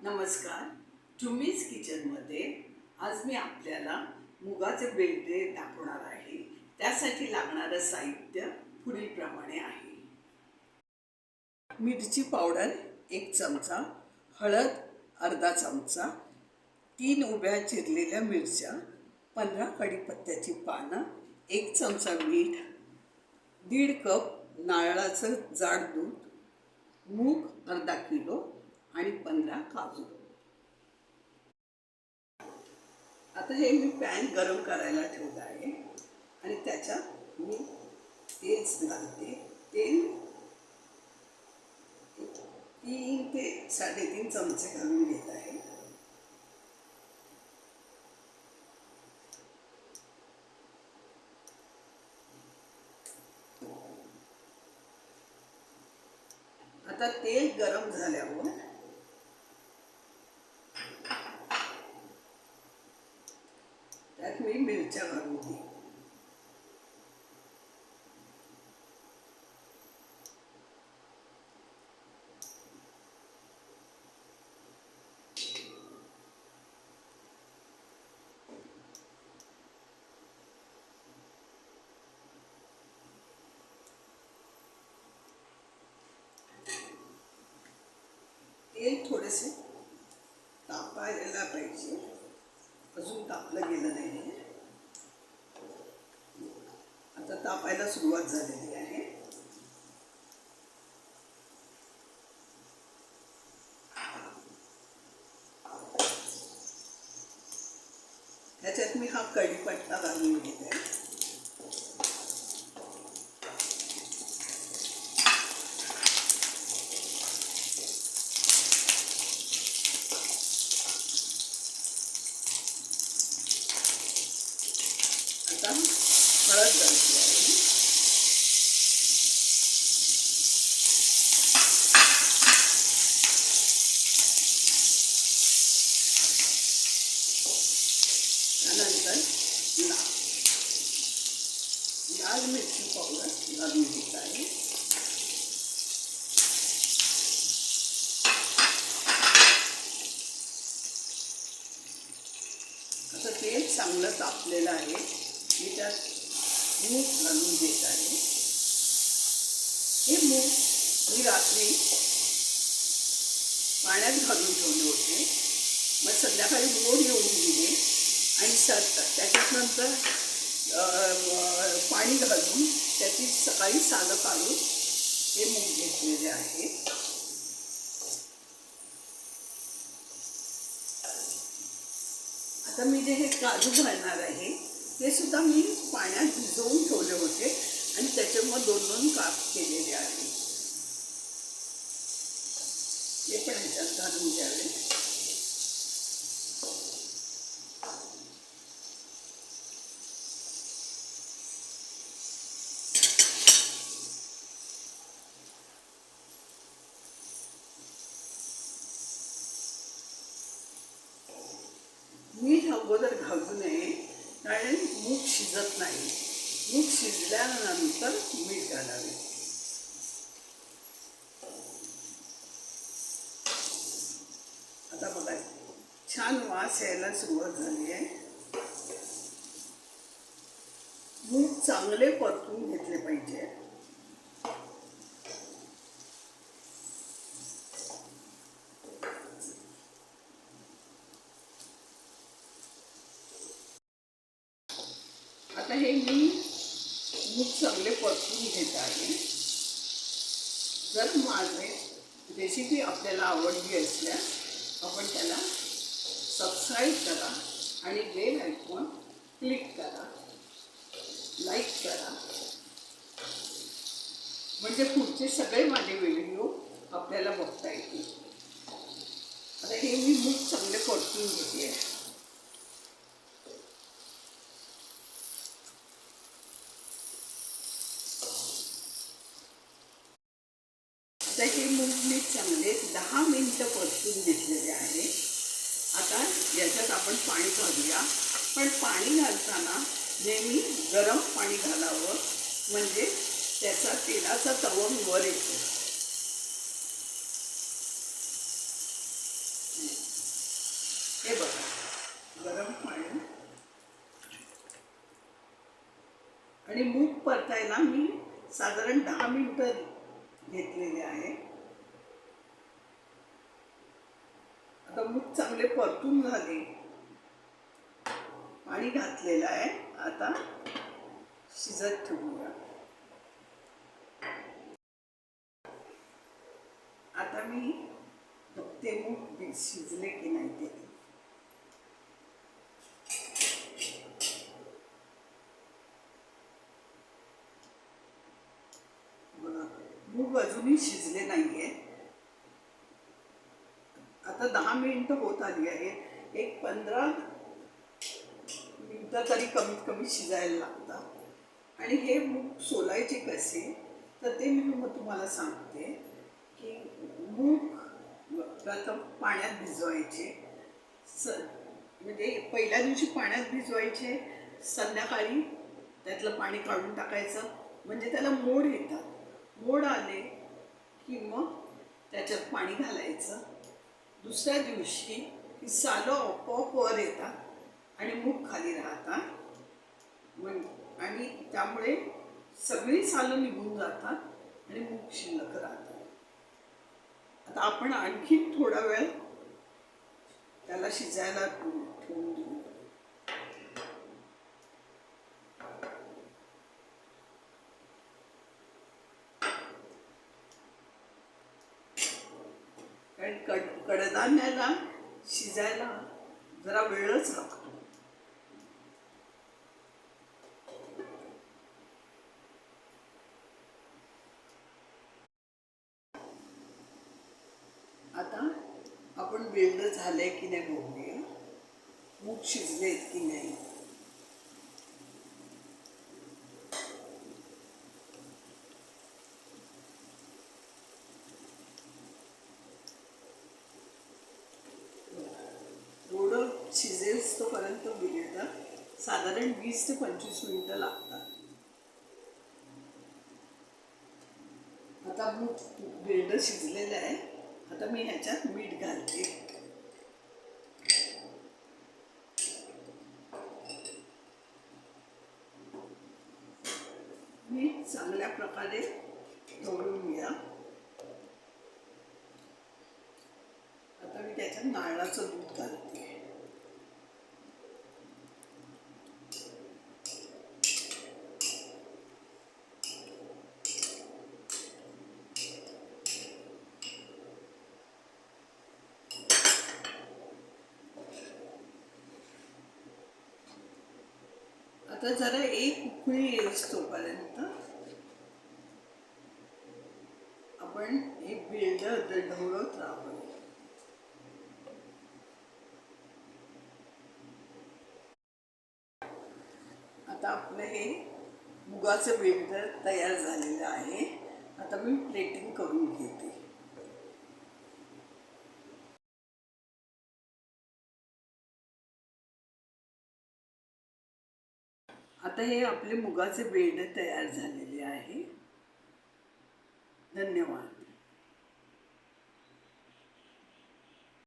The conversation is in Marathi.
नमस्कार. टुमीज किचनमध्ये आज मी आपल्याला मुगाचे बेल्टे दाखवणार आहे. त्यासाठी लागणारं साहित्य पुढीलप्रमाणे आहे. मिरची पावडर 1 चमचा, हळद अर्धा चमचा, 3 उभ्या चिरलेल्या मिरच्या, 15 कढीपत्त्याची पानं, 1 चमचा मीठ, 1.5 कप नारळाचं जाड दूध, मूग अर्धा किलो आणि 15 काजू. आता हे मी पॅन गरम करायला ठेवलं आहे आणि त्याच्यात मी तेल घालते. तेल 3 ते 3.5 चमचे घालून घेत आहे. आता तेल गरम झाल्यावर त्यात मी मिरच्या घालून घे. तेल थोडेसे तापायला पाहिजे, अजून तापलं गेलं नाही. आता तापायला सुरुवात झालेली आहे. त्याच्यात मी हा कढीपत्ता घालून घेत आहे. आता हळद घालते आहे. त्यानंतर लाल मिरची पावडर घालून घेत आहे. आता तेल चांगलं तापलेलं आहे. मी त्यात मूग घालून घेत आहे. हे मूग मी रात्री पाण्यात घालून ठेवले होते. मग संध्याकाळी मोड येऊन गेले आणि त्याच्यात नंतर पाणी घालून त्याची सकाळी सालं काढून हे मूग घेतलेले आहे. आता मी जे हे काजू घालणार आहे ते सुद्धा मी पाण्यात भिजवून ठेवले होते आणि त्याच्यामुळे 2-2 काप केलेले आहे. हे पण ह्याच्यात घालून द्यावे. मीठ अगोदर घालू नये, कारण मूग शिजत नाही. मूग शिजल्यानंतर मीठ घालावे. आता बघा छान वास यायला सुरुवात झाली आहे. मूग चांगले परतून घेतले पाहिजे. आता हे मी मूग चांगले परतून घेत आहे. जर माझे रेसिपी आपल्याला आवडली असल्यास आपण त्याला सबस्क्राईब करा आणि बेल आयकॉन क्लिक करा, लाईक करा, म्हणजे पुढचे सगळे माझे व्हिडिओ आपल्याला बघता येतील. आता हे मी मूग चांगले परतून घेते आहे. आता हे मूग मी चांगले 10 मिनिटं परतून घेतलेले आहे. आता याच्यात आपण पाणी घालूया, पण पाणी घालताना नेहमी गरम पाणी घालावं, म्हणजे त्याचा तेलाचा तवंग वर येतो. आणि मूग परतायला मी साधारण 10 मिनिटं घेतलेले आहे. आता मूग चांगले परतून झाले, पाणी घातलेलं आहे. आता शिजत ठेवूया. आता मी बघते मूग शिजले की नाही ते. बघा, मूग अजूनही शिजले नाहीये. आता 10 मिनिटं होत आली आहे. एक 15 मिनिटं तरी कमीत कमी शिजायला लागतात. आणि हे मूग सोलायचे कसे तर ते मी तुम्हाला सांगते की मूग प्रथम पाण्यात भिजवायचे. म्हणजे पहिल्या दिवशी पाण्यात भिजवायचे, संध्याकाळी त्यातलं पाणी काढून टाकायचं, म्हणजे त्याला मोड येतात. मोड आले की मग त्याच्यात पाणी घालायचं. दुसऱ्या दिवशी ही सालं आपोआप वर येतात आणि मूग खाली राहतात. आणि त्यामुळे सगळी सालं निघून जातात आणि मूग शिल्लक राहतात. आता आपण आणखी थोडा वेळ त्याला शिजायला ठेवून देऊ. कारण कडधान्याला शिजायला जरा वेळच लागतो. आता आपण वेळ झालंय की नाही बघूया, मूग शिजलेत की नाही. थोडं शिजेल तोपर्यंत बिर्याणीला साधारण 20 ते 25 मिनिटं लागतात. आता मूग बिर्याणी शिजलेलं आहे. आता मी ह्याच्यात मीठ घालते. मीठ चांगल्या प्रकारे ढवळून घ्या. आता मी त्याच्यात नारळाचं दूध घालते. आता जरा एक उकळी येईस तोपर्यंत आपण हे बिर्याणी ढवळत राहू. आता आपलं हे मुगाचं बिर्याणी तयार झालेलं आहे. आता मी प्लेटिंग करून घेते. आता हे आपले मुगाचे बिर्याणी तयार झालेले आहे. धन्यवाद.